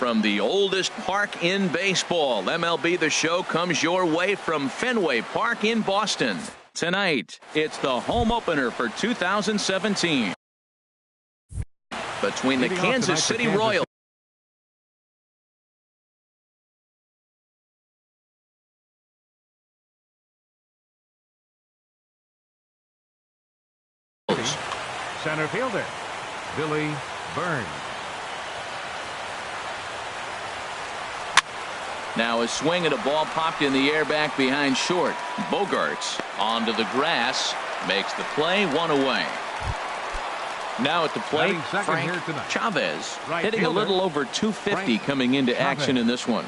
from the oldest park in baseball. MLB The Show comes your way from Fenway Park in Boston. Tonight, it's the home opener for 2017 between the Kansas City Royals center fielder Billy Burns. Now a swing and a ball popped in the air back behind short. Bogarts onto the grass, makes the play, one away. Now at the plate, Frank Chavez, hitting a little over 250 coming into action in this one.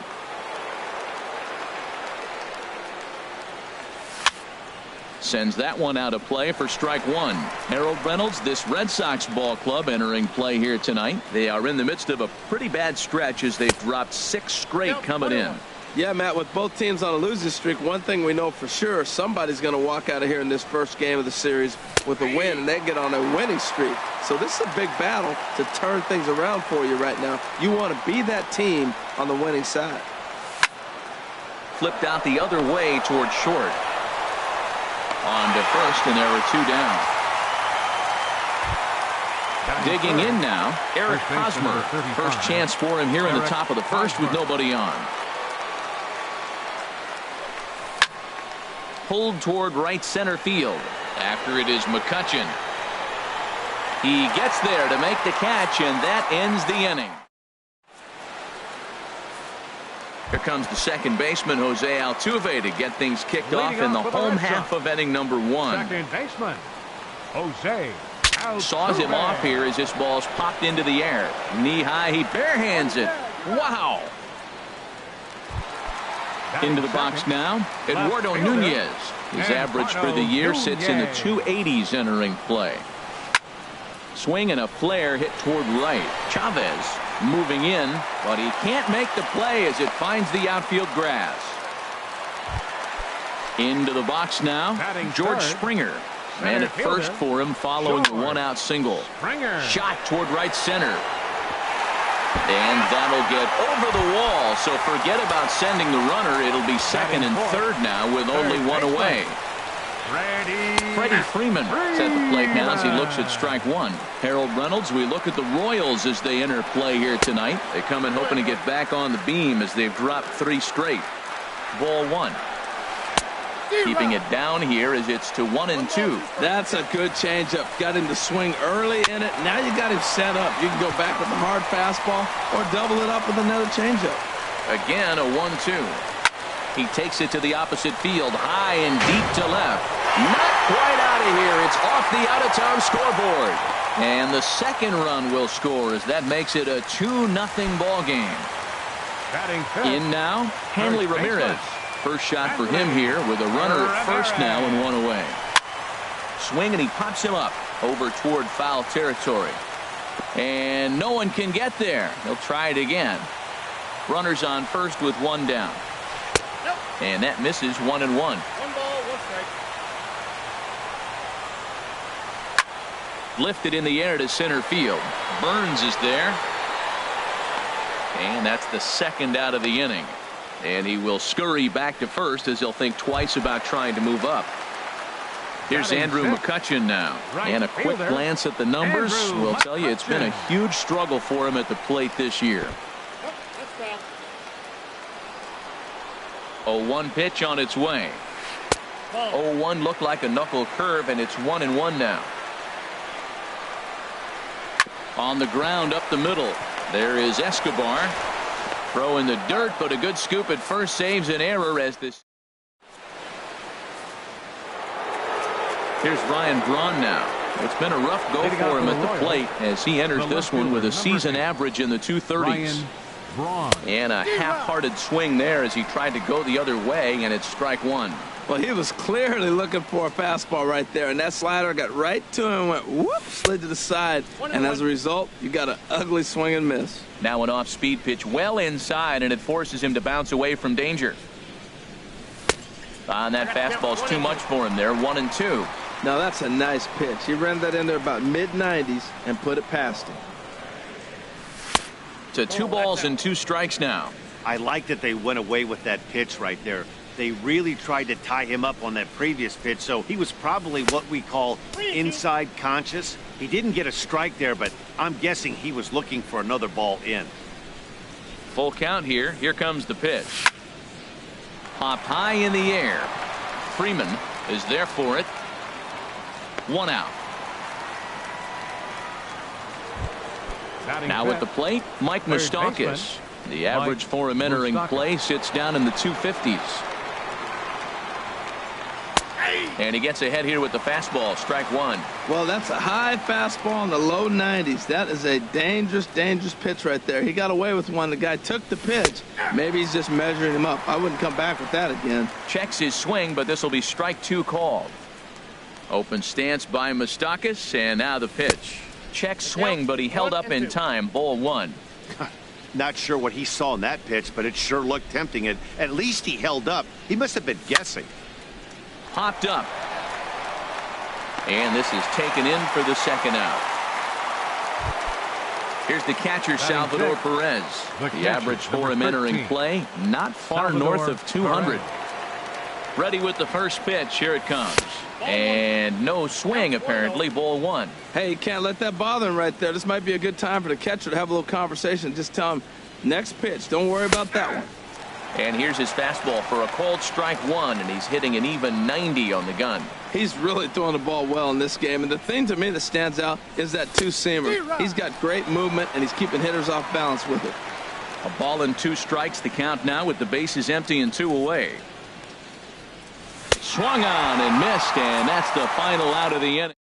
Sends that one out of play for strike one. Harold Reynolds, this Red Sox ball club entering play here tonight. They are in the midst of a pretty bad stretch as they've dropped 6 straight coming in. Yeah, Matt, with both teams on a losing streak, one thing we know for sure, somebody's going to walk out of here in this first game of the series with a win, and they get on a winning streak. So this is a big battle to turn things around for you right now. You want to be that team on the winning side. Flipped out the other way toward short. On to first, and there are 2 down. Digging in now, Eric Hosmer. First chance for him here in the top of the first with nobody on. Pulled toward right center field. After it is McCutchen. He gets there to make the catch, and that ends the inning. Here comes the second baseman, Jose Altuve, to get things kicked off in the home half of inning number 1. Second baseman, Jose Altuve. Saws him off here as this ball's popped into the air. Knee high, he barehands it. Wow. Into the box now, Eduardo Nunez. His average for the year sits in the 280s entering play. Swing and a flare hit toward right. Chavez moving in, but he can't make the play as it finds the outfield grass. Into the box now, George Springer. Man at first for him following the 1-out single. Shot toward right center. And that'll get over the wall, so forget about sending the runner. It'll be second and third now with only 1 away. Freddie Freeman is at the plate now as he looks at strike 1. Harold Reynolds, we look at the Royals as they enter play here tonight. They come in hoping to get back on the beam as they've dropped 3 straight. Ball 1. Keeping it down here as it's to 1-2. That's a good changeup. Got him to swing early in it. Now you got him set up. You can go back with a hard fastball or double it up with another changeup. Again, a 1-2. He takes it to the opposite field, high and deep to left. Not quite out of here. It's off the out-of-town scoreboard. And the second run will score as that makes it a 2-0 ball game. In now, Hanley Ramirez. First shot for him here with a runner at first now and 1 away. Swing and he pops him up over toward foul territory. And no one can get there. He'll try it again. Runners on first with 1 down. And that misses 1-1. 1 ball, 1 strike. Lifted in the air to center field. Burns is there. And that's the second out of the inning. And he will scurry back to first as he'll think twice about trying to move up. Here's Andrew McCutchen now. And a quick glance at the numbers will tell you it's been a huge struggle for him at the plate this year. 0-1 pitch on its way. 0-1 looked like a knuckle curve, and it's 1-1 now. On the ground up the middle. There is Escobar. Throw in the dirt, but a good scoop at first saves an error as this. Here's Ryan Braun now. It's been a rough go for him at the plate as he enters this one with a season average in the 230s. And a half-hearted swing there as he tried to go the other way, and it's strike 1. Well, he was clearly looking for a fastball right there, and that slider got right to him and went whoop, slid to the side. And as a result, you got an ugly swing and miss. Now an off-speed pitch well inside, and it forces him to bounce away from danger. And that fastball's too much for him there, 1-2. Now that's a nice pitch. He ran that in there about mid-90s and put it past him. to 2 balls and 2 strikes now. I like that they went away with that pitch right there. They really tried to tie him up on that previous pitch, so he was probably what we call inside conscious. He didn't get a strike there, but I'm guessing he was looking for another ball in. Full count here. Here comes the pitch. Popped high in the air. Freeman is there for it. 1 out. Now at the plate, Mike Moustakas. The average for him entering play sits down in the 250s. And he gets ahead here with the fastball, strike 1. Well, that's a high fastball in the low 90s. That is a dangerous, dangerous pitch right there. He got away with one. The guy took the pitch. Maybe he's just measuring him up. I wouldn't come back with that again. Checks his swing, but this will be strike 2 called. Open stance by Moustakas, and now the pitch. Check swing, but he held up in time. Ball 1. Not sure what he saw in that pitch, but it sure looked tempting. At least he held up. He must have been guessing. Popped up. And this is taken in for the 2nd out. Here's the catcher, Salvador Perez. The average for him entering play, not far north of 200. Ready with the first pitch. Here it comes. And no swing, apparently. Ball 1. Hey, you can't let that bother him right there. This might be a good time for the catcher to have a little conversation. Just tell him, next pitch. Don't worry about that one. And here's his fastball for a called strike 1, and he's hitting an even 90 on the gun. He's really throwing the ball well in this game, and the thing to me that stands out is that 2-seamer. He's got great movement, and he's keeping hitters off balance with it. A ball and 2 strikes, the count now with the bases empty and 2 away. Swung on and missed, and that's the final out of the inning.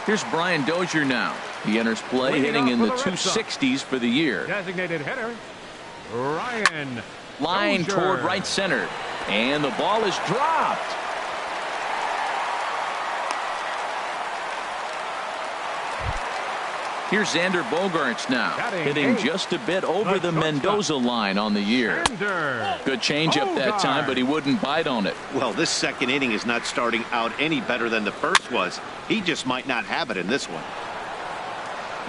Here's Brian Dozier now. He enters play hitting in the 260s for the year. Designated hitter, Ryan. Line Dozier. toward right center. And the ball is dropped. Here's Xander Bogaerts now, hitting just a bit over the Mendoza line on the year. Good changeup that time, but he wouldn't bite on it. Well, this 2nd inning is not starting out any better than the first was. He just might not have it in this one.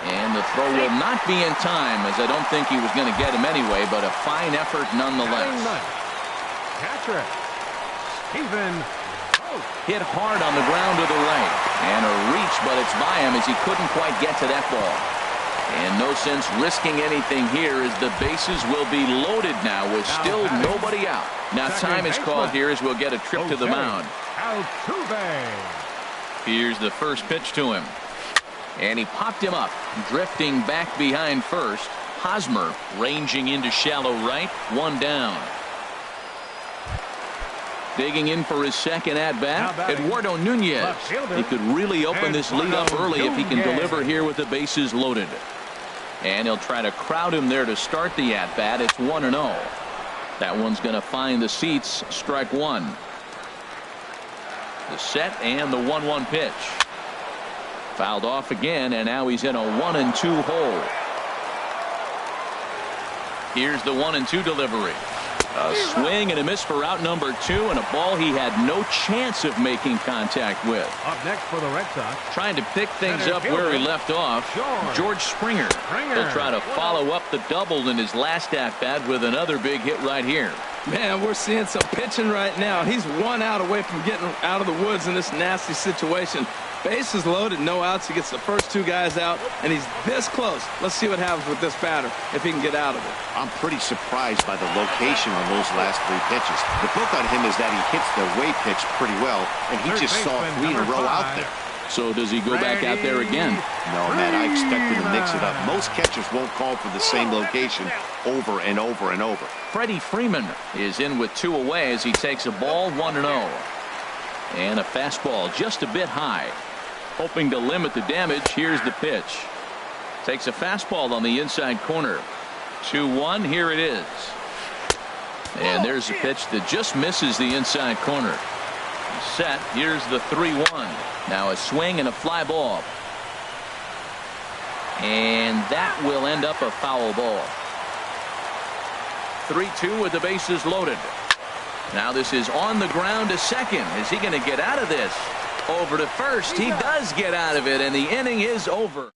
And the throw will not be in time, as I don't think he was going to get him anyway, but a fine effort nonetheless. Catcher, Stephen. Hit hard on the ground to the right. And a reach, but it's by him as he couldn't quite get to that ball. And no sense risking anything here as the bases will be loaded now with still nobody out. Now time is called here as we'll get a trip to the mound. Here's the first pitch to him. And he popped him up, drifting back behind first. Hosmer ranging into shallow right, 1 down. Digging in for his 2nd at-bat, Eduardo Nunez. He could really open this lead up early if he can deliver here with the bases loaded. And he'll try to crowd him there to start the at-bat. It's 1-0. That one's going to find the seats. Strike 1. The set and the 1-1 pitch. Fouled off again, and now he's in a 1-2 hole. Here's the 1-2 delivery. A swing and a miss for out number 2, and a ball he had no chance of making contact with. Up next for the Red Sox. Trying to pick things up where he left off. George Springer. He'll try to follow up the double in his last at-bat with another big hit right here. Man, we're seeing some pitching right now. He's 1 out away from getting out of the woods in this nasty situation. Bases loaded, no outs. He gets the first 2 guys out, and he's this close. Let's see what happens with this batter if he can get out of it. I'm pretty surprised by the location on those last 3 pitches. The book on him is that he hits the way pitch pretty well, and he just saw 3 in a row out there. So does he go back out there again? No, Matt, I expect him to mix it up. Most catchers won't call for the same location over and over and over. Freddie Freeman is in with 2 away as he takes a ball, 1-0. And a fastball just a bit high. Hoping to limit the damage. Here's the pitch. Takes a fastball on the inside corner. 2-1. Here it is. And there's a pitch that just misses the inside corner. Set. Here's the 3-1. Now a swing and a fly ball. And that will end up a foul ball. 3-2 with the bases loaded. Now this is on the ground to second. Is he going to get out of this? Over to first. He does get out of it, and the inning is over.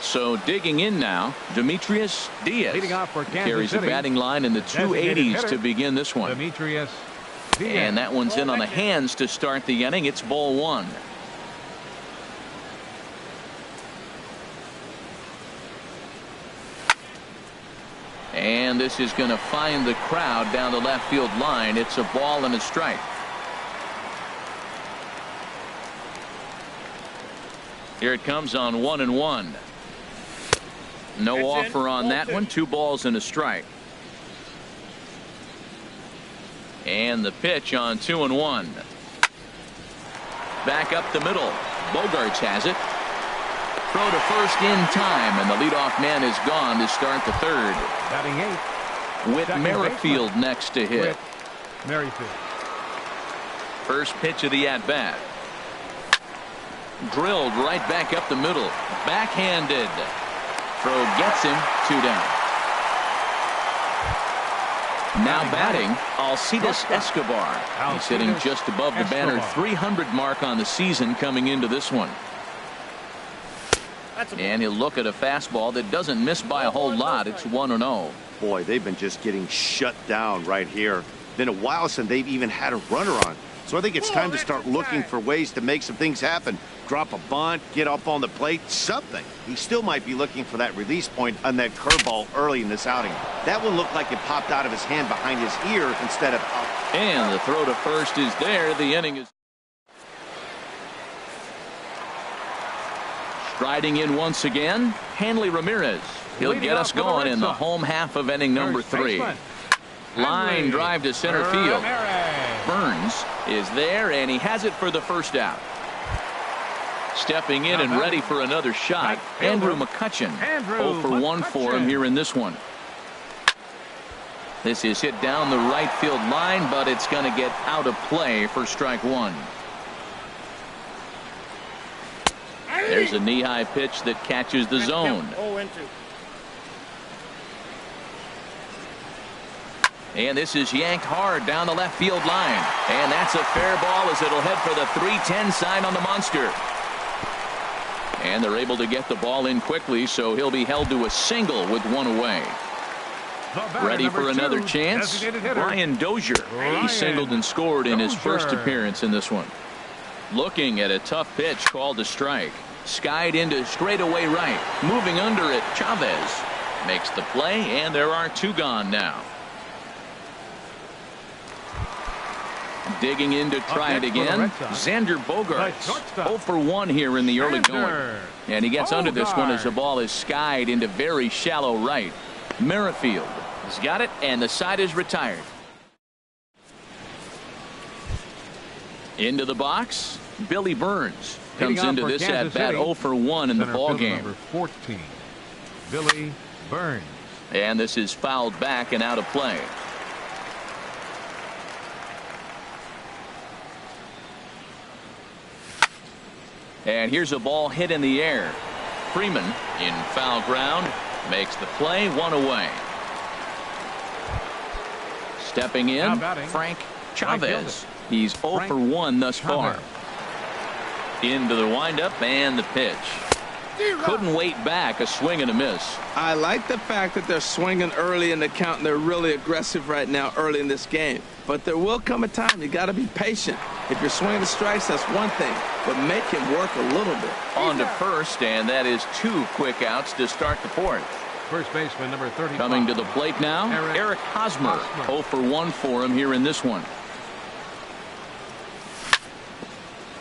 So digging in now, Demetrius Diaz Leading off for Kansas carries a City. batting line in the Designated 280s hitter, to begin this one. Demetrius Diaz. And that one's in on the hands to start the inning. It's ball one. And this is going to find the crowd down the left field line. It's a ball and a strike. Here it comes on 1-1. No offer on that one. 2 balls and a strike. And the pitch on 2-1. Back up the middle. Bogarts has it. Throw to first in time, and the leadoff man is gone to start the third. Batting 8. With Second Merrifield baseman. next to hit. Whit Merrifield. First pitch of the at-bat. Drilled right back up the middle. Backhanded. Throw gets him. 2 down. Now batting, Alcides Escobar. He's sitting just above the banner 300 mark on the season coming into this one. And he'll look at a fastball that doesn't miss by a whole lot. It's 1-0. Boy, they've been just getting shut down right here. Been a while since they've even had a runner on. So I think it's time to start looking for ways to make some things happen. Drop a bunt, get up on the plate, something. He still might be looking for that release point on that curveball early in this outing. That one looked like it popped out of his hand behind his ear instead of up. And the throw to first is there. The inning is striding in once again. Hanley Ramirez. He'll get us going in the home half of inning number 3. Line drive to center field. Burns is there, and he has it for the first out. Stepping in and ready for another shot, Andrew McCutchen. 0 for 1 for him here in this one. This is hit down the right field line, but it's going to get out of play for strike 1. There's a knee-high pitch that catches the zone. And this is yanked hard down the left field line. And that's a fair ball as it'll head for the 3-10 sign on the monster. And they're able to get the ball in quickly, so he'll be held to a single with 1 away. Ready for another chance? Ryan Dozier. He singled and scored in his first appearance in this one. Looking at a tough pitch called a strike. Skied into straightaway right. Moving under it, Chavez makes the play, and there are 2 gone now. Digging in to try it again. Xander Bogaerts 0 for 1 here in the early going. And he gets under this one as the ball is skied into very shallow right. Merrifield has got it, and the side is retired. Into the box, Billy Burns comes into this at bat 0 for 1 in the ball game. Number 14, Billy Burns. And this is fouled back and out of play. And here's a ball hit in the air. Freeman in foul ground makes the play, 1 away. Stepping in, Frank Chavez. He's 0 for 1 thus far. Into the windup and the pitch. Couldn't wait back, a swing and a miss. I like the fact that they're swinging early in the count, and they're really aggressive right now early in this game. But there will come a time you got to be patient. If you're swinging the strikes, that's one thing, but make him work a little bit. On to first, and that is 2 quick outs to start the 4th. First baseman number 35. Coming to the plate now, Eric Hosmer. 0 for 1 for him here in this one.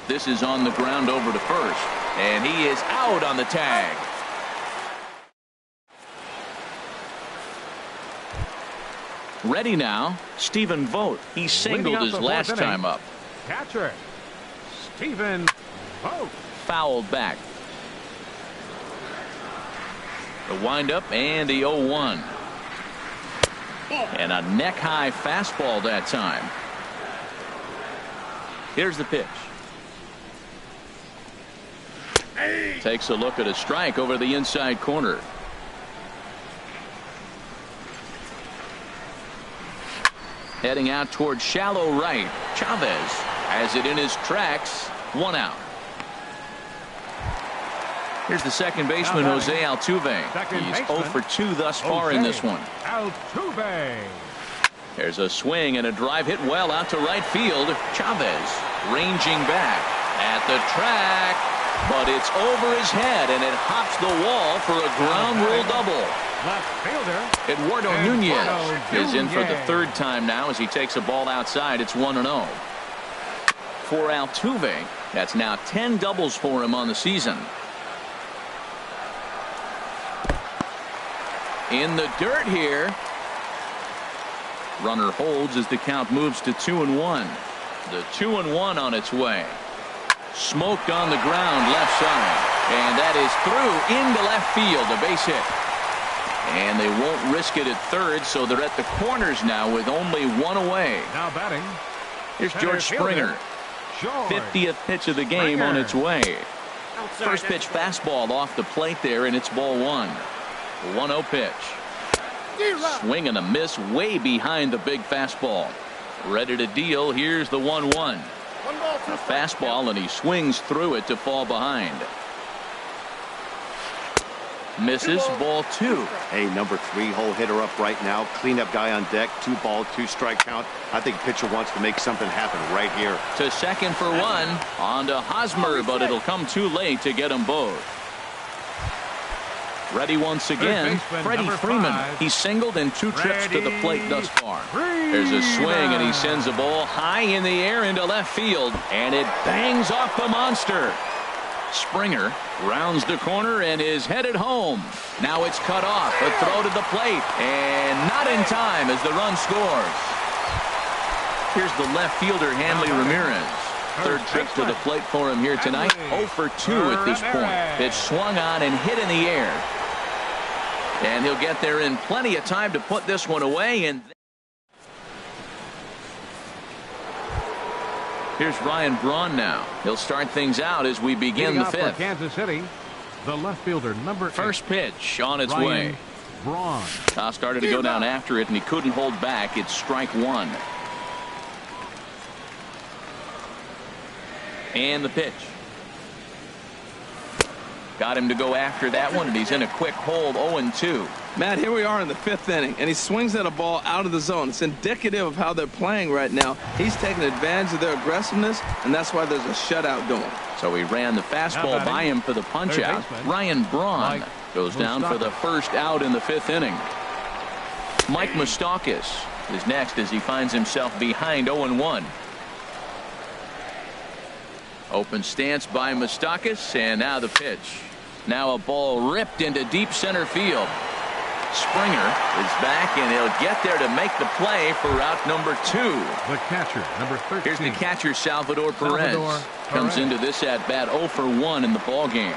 This is on the ground over to first, and he is out on the tag. Ready now, Stephen Vogt. He singled his last time up. Catcher, Stephen Vogt. Fouled back. The windup and the 0-1. And a neck-high fastball that time. Here's the pitch. Takes a look at a strike over the inside corner. Heading out towards shallow right. Chavez has it in his tracks. 1 out. Here's the second baseman, Jose Altuve. He's 0 for 2 thus far in this one. Altuve. There's a swing and a drive hit well out to right field. Chavez ranging back at the track, but it's over his head and it hops the wall for a ground rule double. Left fielder. Eduardo Nunez is in for the third time now as he takes a ball outside. It's 1-0. For Altuve, that's now 10 doubles for him on the season. In the dirt here. Runner holds as the count moves to 2-1. The 2-1 on its way. Smoked on the ground left side. And that is through into left field. A base hit. And they won't risk it at third, so they're at the corners now with only one away. Now batting. Here's George Springer. 50th pitch of the game on its way. First pitch fastball off the plate there, and it's ball one. The 1-0 pitch. Swing and a miss way behind the big fastball. Ready to deal. Here's the 1-1. A fastball, and he swings through it to fall behind. Misses, ball two. Hey, number 3 hole hitter up right now. Cleanup guy on deck. 2-ball, 2-strike count. I think pitcher wants to make something happen right here. To second for one. On to Hosmer, but it'll come too late to get them both. Ready once again, Freddie Freeman. He's singled in 2 trips to the plate thus far. There's a swing, and he sends a ball high in the air into left field, and it bangs off the monster. Springer rounds the corner and is headed home. Now it's cut off. A throw to the plate, and not in time as the run scores. Here's the left fielder, Hanley Ramirez. Third trip to the plate for him here tonight. 0 for 2 at this point. It's swung on and hit in the air. And he'll get there in plenty of time to put this one away. And here's Ryan Braun now. He'll start things out as we begin the fifth. Kansas City, the left fielder, number 8. First pitch on its way. Braun. Started to go down after it, and he couldn't hold back. It's strike one. And the pitch. Got him to go after that one, and he's in a quick hold. 0-2. Matt, here we are in the 5th inning, and he swings at a ball out of the zone. It's indicative of how they're playing right now. He's taking advantage of their aggressiveness, and that's why there's a shutout going. So he ran the fastball by him for the punch-out. Ryan Braun goes down for the first out in the 5th inning. Mike Moustakas is next as he finds himself behind 0-1. Open stance by Moustakas, and now the pitch. Now a ball ripped into deep center field. Springer is back, and he'll get there to make the play for route number 2. The catcher, number 13. Here's the catcher, Salvador Perez. Comes into this at bat 0 for 1 in the ball game.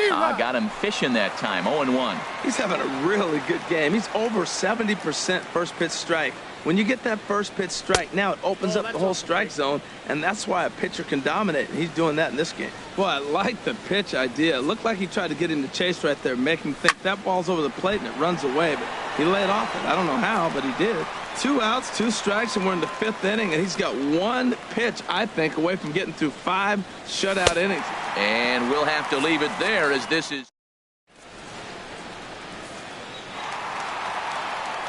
Got him fishing that time. 0-1. He's having a really good game. He's over 70% first pitch strike. When you get that first pitch strike, now it opens up the whole strike zone, and that's why a pitcher can dominate, and he's doing that in this game. Well, I like the pitch idea. It looked like he tried to get him to chase right there, make him think that ball's over the plate, and it runs away, but he laid off it. I don't know how, but he did. 2 outs, 2 strikes, and we're in the 5th inning, and he's got 1 pitch, I think, away from getting through 5 shutout innings. And we'll have to leave it there as this is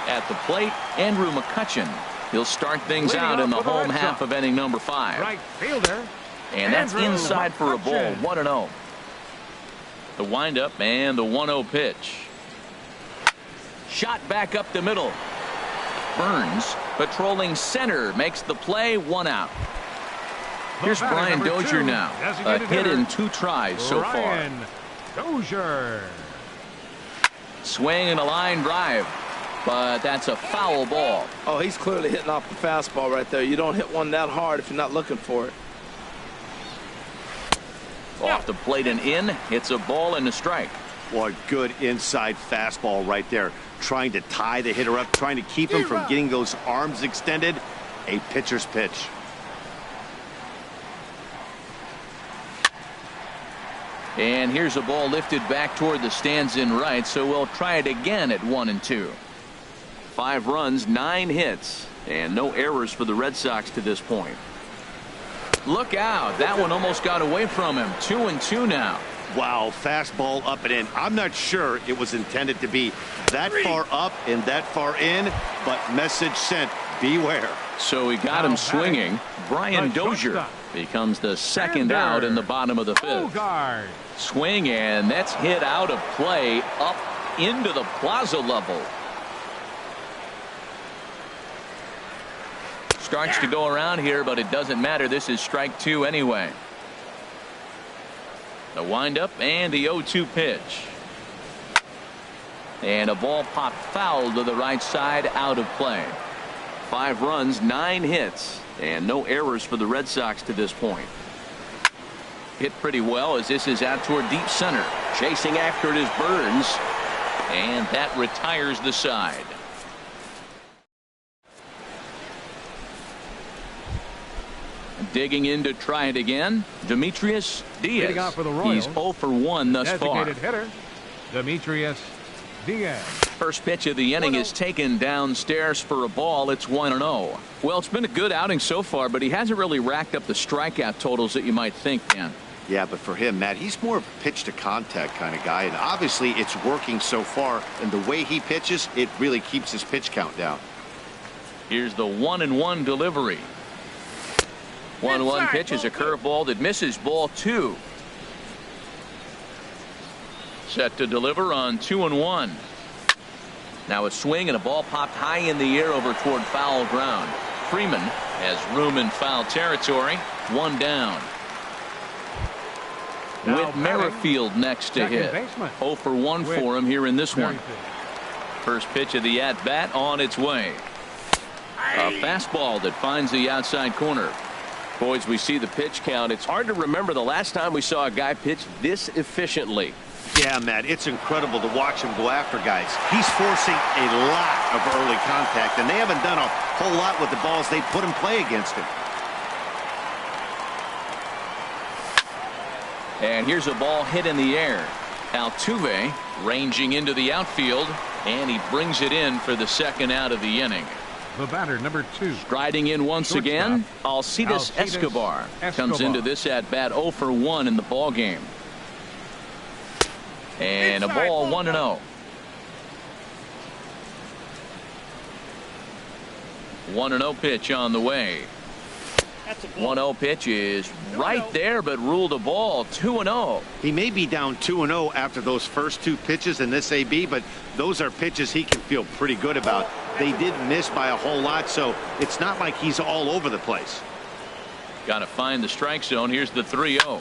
at the plate. Andrew McCutchen. He'll start things out in the home half of inning number 5. Right fielder. And that's inside for a ball. 1-0. The windup and the 1-0 pitch. Shot back up the middle. Burns patrolling center makes the play. 1 out. Here's Brian Dozier now. A hit in 2 tries so far. Dozier. Swing and a line drive. But that's a foul ball. Oh, he's clearly hitting off the fastball right there. You don't hit one that hard if you're not looking for it. Off the plate and in. It's a ball and a strike. Boy, good inside fastball right there. Trying to tie the hitter up, trying to keep him from getting those arms extended. A pitcher's pitch. And here's a ball lifted back toward the stands in right, so we'll try it again at 1-2. 5 runs, 9 hits, and no errors for the Red Sox to this point. Look out. That one almost got away from him. 2-2 now. Wow, fastball up and in. I'm not sure it was intended to be that far up and that far in, but message sent, beware. So he got him swinging. Brian Dozier becomes the second out in the bottom of the fifth. Swing, and that's hit out of play up into the plaza level. Starts to go around here, but it doesn't matter. This is strike two anyway. The windup and the 0-2 pitch. And a ball popped foul to the right side, out of play. 5 runs, 9 hits, and no errors for the Red Sox to this point. Hit pretty well as this is out toward deep center. Chasing after it is Burns, and that retires the side. Digging in to try it again, Demetrius Diaz. He's 0 for 1 thus far. Hitter, Demetrius Diaz. First pitch of the inning is taken downstairs for a ball. It's 1-0. Well, it's been a good outing so far, but he hasn't really racked up the strikeout totals that you might think, Dan. Yeah, but for him, Matt, he's more of a pitch to contact kind of guy, and obviously it's working so far, and the way he pitches, it really keeps his pitch count down. Here's the 1-1 delivery. 1-1 pitch is a curveball that misses, ball 2. Set to deliver on 2-1. Now a swing and a ball popped high in the air over toward foul ground. Freeman has room in foul territory. 1 down. With Merrifield next to hit. 0 for 1 for him here in this one. First pitch of the at-bat on its way. A fastball that finds the outside corner. Boys, we see the pitch count. It's hard to remember the last time we saw a guy pitch this efficiently. Yeah, Matt, it's incredible to watch him go after guys. He's forcing a lot of early contact, and they haven't done a whole lot with the balls they put in play against him. And here's a ball hit in the air. Altuve ranging into the outfield, and he brings it in for the second out of the inning. The batter, number 2. Striding in once again, Alcides Escobar comes into this at bat 0 for 1 in the ball game. And a ball 1-0. 1-0 pitch on the way. 1-0 pitch is right there, but ruled a ball. 2-0. He may be down 2-0 after those first 2 pitches in this AB, but those are pitches he can feel pretty good about. They did miss by a whole lot, so it's not like he's all over the place. Got to find the strike zone. Here's the 3-0.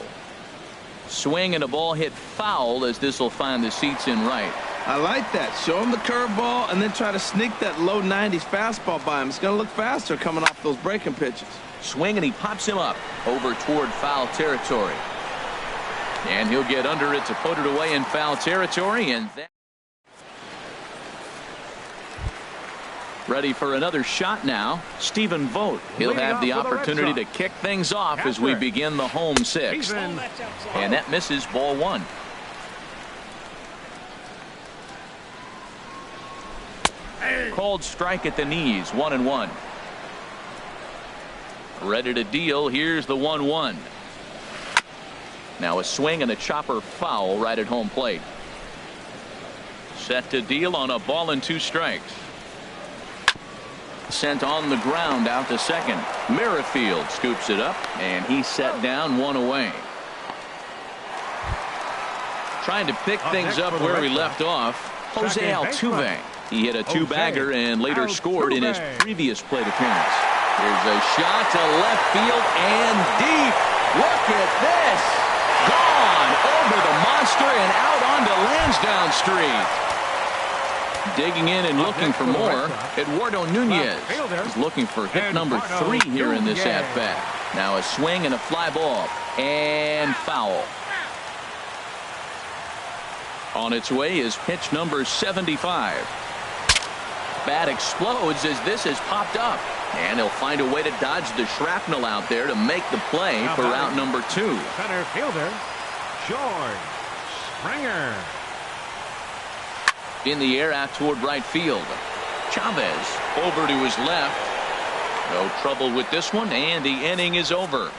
Swing and a ball hit foul as this will find the seats in right. I like that. Show him the curveball and then try to sneak that low 90s fastball by him. It's going to look faster coming off those breaking pitches. Swing and he pops him up over toward foul territory. And he'll get under it to put it away in foul territory. And that ready for another shot now. Stephen Vogt. He'll have the opportunity to kick things off as we begin the home 6th. And that misses, ball 1. Called strike at the knees. 1-1. Ready to deal. Here's the 1-1. Now a swing and a chopper foul right at home plate. Set to deal on a ball and 2 strikes. Sent on the ground out to second. Merrifield scoops it up, and he's set down, 1 away. Trying to pick things up where he left off, Jose Altuve. He hit a 2-bagger and later scored in his previous plate appearance. Here's a shot to left field and deep. Look at this. Gone over the monster and out onto Lansdowne Street. Digging in and looking for more, Eduardo Nunez is looking for hit number 3 here in this at-bat. Now a swing and a fly ball and foul. On its way is pitch number 75. Bat explodes as this is popped up, and he'll find a way to dodge the shrapnel out there to make the play for out number 2. Center fielder, George Springer. In the air out toward right field. Chavez over to his left. No trouble with this one, and the inning is over.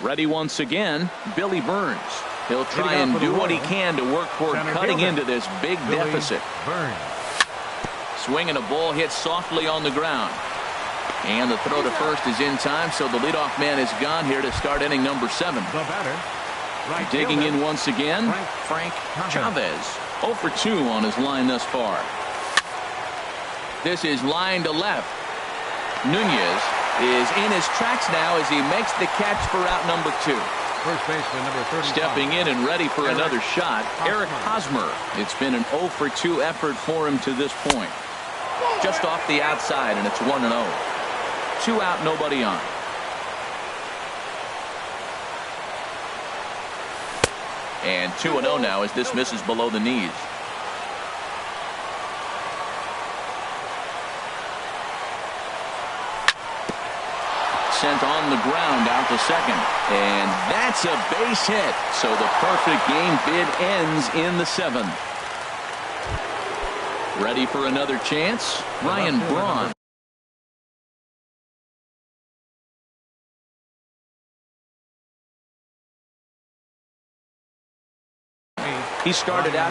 Ready once again, Billy Burns. He'll try and do what he can to work toward cutting into this big deficit. Swinging a ball hit softly on the ground. And the throw to first is in time, so the leadoff man is gone here to start inning number 7. The batter, Digging in once again, Frank Chavez. 0 for 2 on his line thus far. This is line to left. Nunez is in his tracks now as he makes the catch for out number 2. First baseman number 35. Stepping in and ready for another shot, Eric Hosmer. It's been an 0 for 2 effort for him to this point. Just off the outside, and it's 1-0. 2 out, nobody on. And 2-0 now as this misses below the knees. Sent on the ground out to second. And that's a base hit. So the perfect game bid ends in the 7th. Ready for another chance? Ryan Braun. He started out,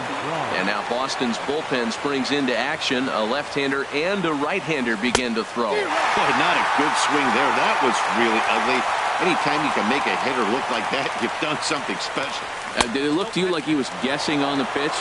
and now Boston's bullpen springs into action. A left-hander and a right-hander begin to throw. Boy, not a good swing there. That was really ugly. Anytime you can make a hitter look like that, you've done something special. Did it look to you like he was guessing on the pitch?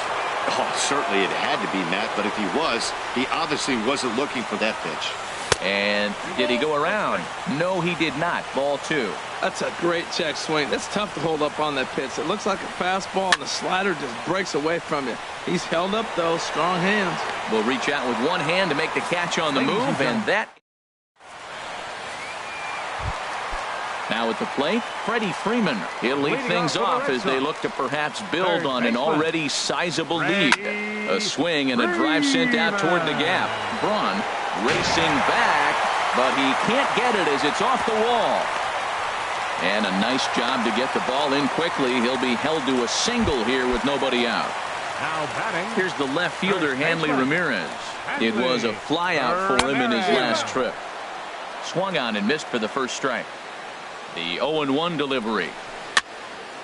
Oh, certainly it had to be, Matt, but if he was, he obviously wasn't looking for that pitch. And did he go around? No, he did not. Ball 2. That's a great check swing. That's tough to hold up on that pitch. It looks like a fastball, and the slider just breaks away from you. He's held up, though. Strong hands. Will reach out with one hand to make the catch on the move, and that. Now at the plate, Freddie Freeman. He'll lead things off as they look to perhaps build on an already sizable lead. A swing and a drive sent out toward the gap. Braun racing back, but he can't get it as it's off the wall. And a nice job to get the ball in quickly. He'll be held to a single here with nobody out. Now batting. Here's the left fielder, Hanley Ramirez. It was a fly out for him in his last trip. Swung on and missed for the first strike. The 0-1 delivery.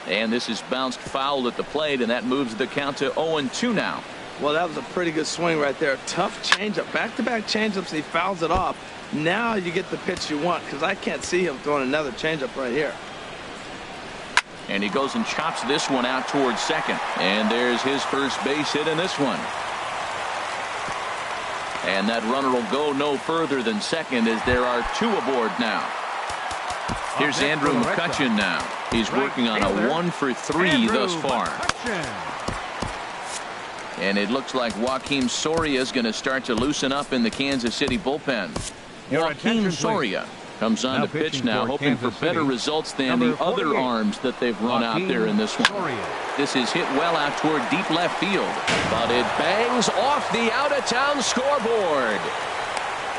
And this is bounced foul at the plate, and that moves the count to 0-2 now. Well, that was a pretty good swing right there. Tough changeup. Back-to-back changeups, and he fouls it off. Now you get the pitch you want, because I can't see him throwing another changeup right here. And he goes and chops this one out towards second. And there's his first base hit in this one. And that runner will go no further than second as there are 2 aboard now. Here's Andrew McCutchen now. He's working on a 1 for 3 thus far. And it looks like Joakim Soria is going to start to loosen up in the Kansas City bullpen. Joakim Soria comes on to pitch now, hoping for better results than the other arms that they've run out there in this one. This is hit well out toward deep left field, but it bangs off the out-of-town scoreboard.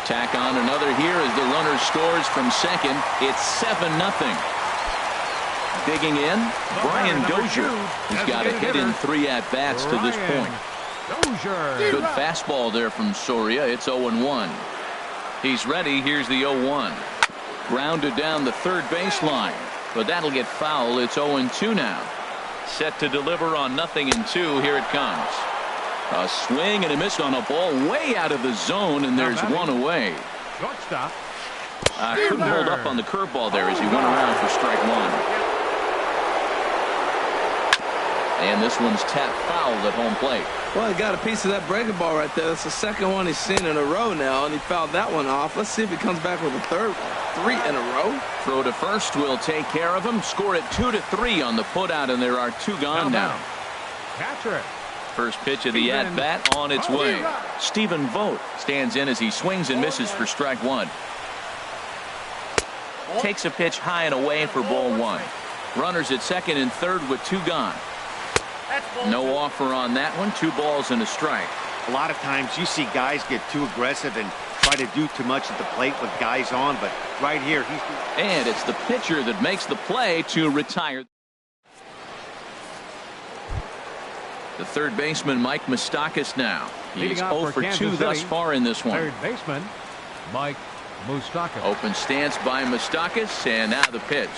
Tack on another here as the runner scores from second. It's 7-0. Digging in, Brian Dozier. He's got a hit in 3 at-bats to this point. Good fastball there from Soria. It's 0-1. He's ready. Here's the 0-1. Grounded down the third baseline, but that'll get foul. It's 0-2 now. Set to deliver on 0-2. Here it comes. A swing and a miss on a ball way out of the zone, and there's one away. Shortstop. Couldn't hold up on the curveball there as he went around for strike 1. And this one's tapped foul at home plate. Well, he got a piece of that breaking ball right there. That's the second one he's seen in a row now, and he fouled that one off. Let's see if he comes back with a third one. 3 in a row. Throw to first will take care of him. Score it 2-3 on the putout, and there are 2 gone now. Catcher. First pitch of the at-bat on its way. Stephen Vogt stands in as he swings and misses for strike 1. Takes a pitch high and away for ball 1. Runners at second and third with 2 gone. No offer on that one. 2 balls and a strike. A lot of times you see guys get too aggressive and try to do too much at the plate with guys on, but right here he's... And it's the pitcher that makes the play to retire. The third baseman, Mike Moustakas, now. He's 0 for 2 thus far in this one. Third baseman, Mike Moustakas. Open stance by Moustakas, and now the pitch.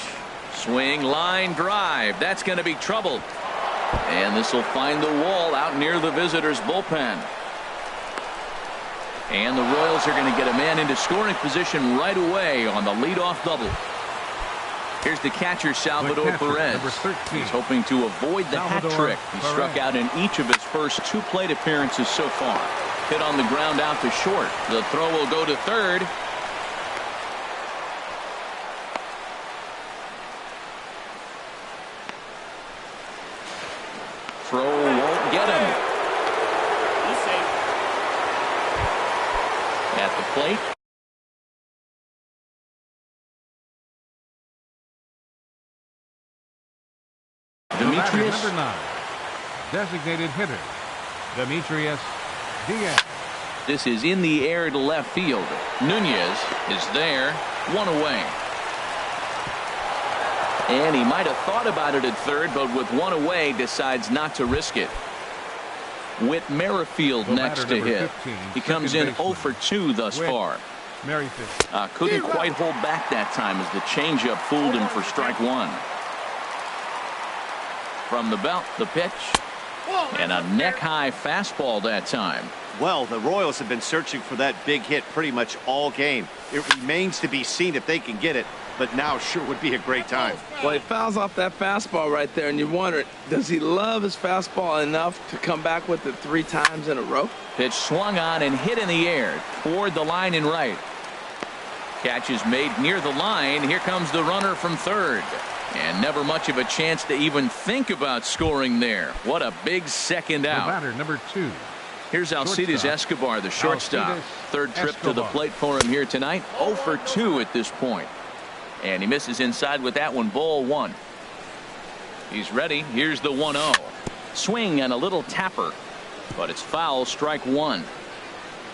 Swing, line drive. That's going to be trouble. And this will find the wall out near the visitors' bullpen. And the Royals are going to get a man into scoring position right away on the leadoff double. Here's the catcher, Salvador Perez. He's hoping to avoid the hat trick. He struck out in each of his first 2 plate appearances so far. Hit on the ground out to short. The throw will go to third. Throw won't get him. At the plate. Demetrius. Number 9. Designated hitter. Demetrius Diaz. This is in the air to left field. Nunez is there. 1 away. And he might have thought about it at third, but with 1 away, decides not to risk it. Whit Merrifield next to hit. He comes in 0 for 2 thus far. Couldn't quite hold back that time as the changeup fooled him for strike 1. From the belt, the pitch. And a neck-high fastball that time. Well, the Royals have been searching for that big hit pretty much all game. It remains to be seen if they can get it, but now sure would be a great time. Well, he fouls off that fastball right there, and you wonder, does he love his fastball enough to come back with it 3 times in a row? Pitch swung on and hit in the air toward the line in right. Catch is made near the line. Here comes the runner from third. And never much of a chance to even think about scoring there. What a big second out. Batter number 2. Here's Alcides Escobar, the shortstop. Third trip to the plate for him here tonight. 0 for 2 at this point. And he misses inside with that one. Ball 1. He's ready. Here's the 1-0. Swing and a little tapper. But it's foul. Strike 1.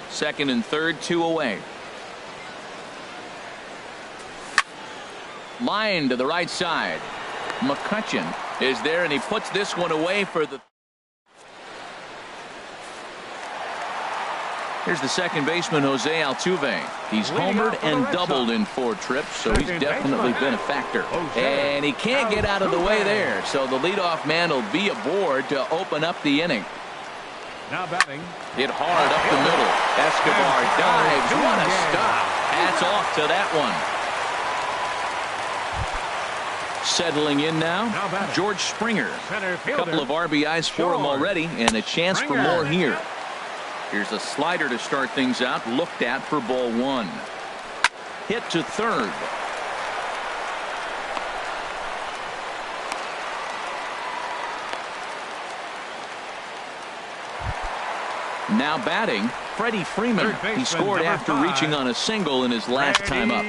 Second and third, 2 away. Line to the right side. McCutchen is there, and he puts this one away for the. Here's the second baseman, Jose Altuve. He's homered and doubled in 4 trips, so he's definitely been a factor. And he can't get out of the way there, so the leadoff man will be aboard to open up the inning. Now batting. Hit hard up the middle. Escobar dives. What a stop. Hats off to that one. Settling in now, George Springer. A couple of RBIs for him already, and a chance for more here. Here's a slider to start things out, looked at for ball 1. Hit to third. Now batting, Freddie Freeman. He scored after reaching on a single in his last time up.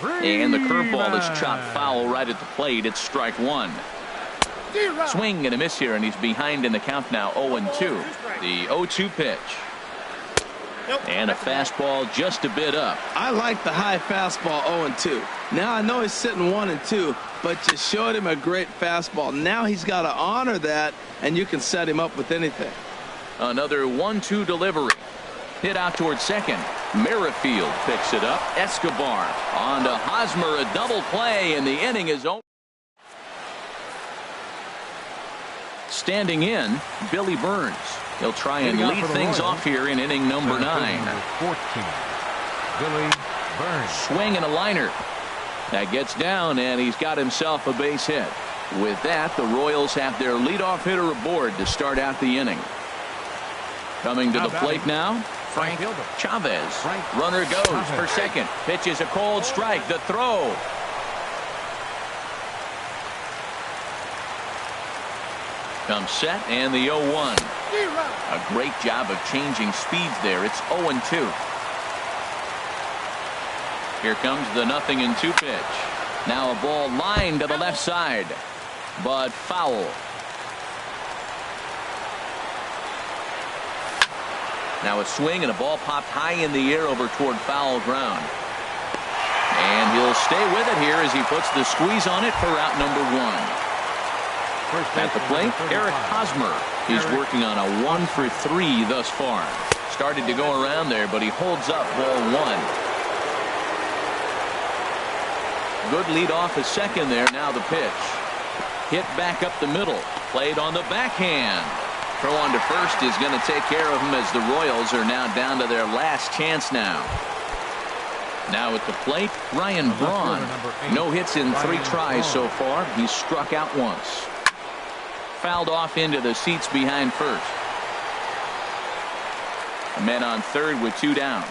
And the curveball is chopped foul right at the plate. It's strike 1. Swing and a miss here, and he's behind in the count now, 0-2. The 0-2 pitch. And a fastball just a bit up. I like the high fastball 0-2. Now I know he's sitting 1-2, but you showed him a great fastball. Now he's got to honor that, and you can set him up with anything. Another 1-2 delivery. Hit out towards second. Merrifield picks it up. Escobar on to Hosmer, a double play, and the inning is over. Standing in, Billy Burns. He'll try and lead things off here in inning number 9. 14. Billy Burns. Swing and a liner. That gets down, and he's got himself a base hit. With that, the Royals have their leadoff hitter aboard to start out the inning. Coming to the plate now, Frank Chavez. Runner goes for second. Pitch is a cold strike. The throw. Comes set, and the 0-1. A great job of changing speeds there. It's 0-2. Here comes the 0-2 pitch. Now a ball lined to the left side, but foul. Now a swing and a ball popped high in the air over toward foul ground. And he'll stay with it here as he puts the squeeze on it for out number 1. At the plate, Eric Hosmer is working on a 1 for 3 thus far. Started to go around there, but he holds up ball 1. Good lead off at second there. Now the pitch. Hit back up the middle. Played on the backhand. Throw on to first is going to take care of him as the Royals are now down to their last chance now. Now at the plate, Ryan Braun. No hits in 3 tries so far. He's struck out once. Fouled off into the seats behind first. Men on third with 2 down.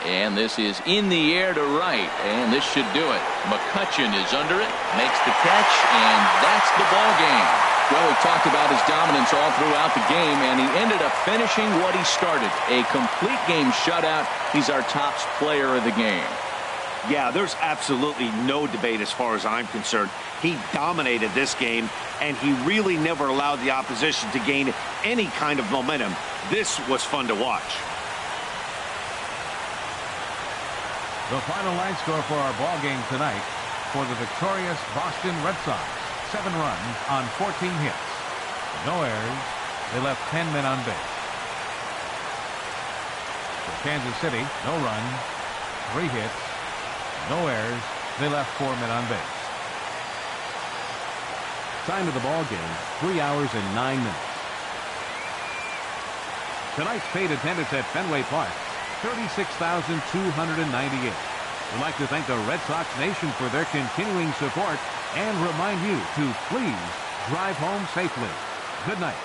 And this is in the air to right, and this should do it. McCutchen is under it, makes the catch, and that's the ball game. Well, we talked about his dominance all throughout the game, and he ended up finishing what he started. A complete game shutout. He's our top player of the game. Yeah, there's absolutely no debate as far as I'm concerned. He dominated this game, and he really never allowed the opposition to gain any kind of momentum. This was fun to watch. The final line score for our ball game tonight for the victorious Boston Red Sox. 7 runs on 14 hits. No errors. They left 10 men on base. For Kansas City, no runs, 3 hits, no errors. They left 4 men on base. Time of the ball game, 3 hours and 9 minutes. Tonight's paid attendance at Fenway Park, 36,298. We'd like to thank the Red Sox Nation for their continuing support and remind you to please drive home safely. Good night.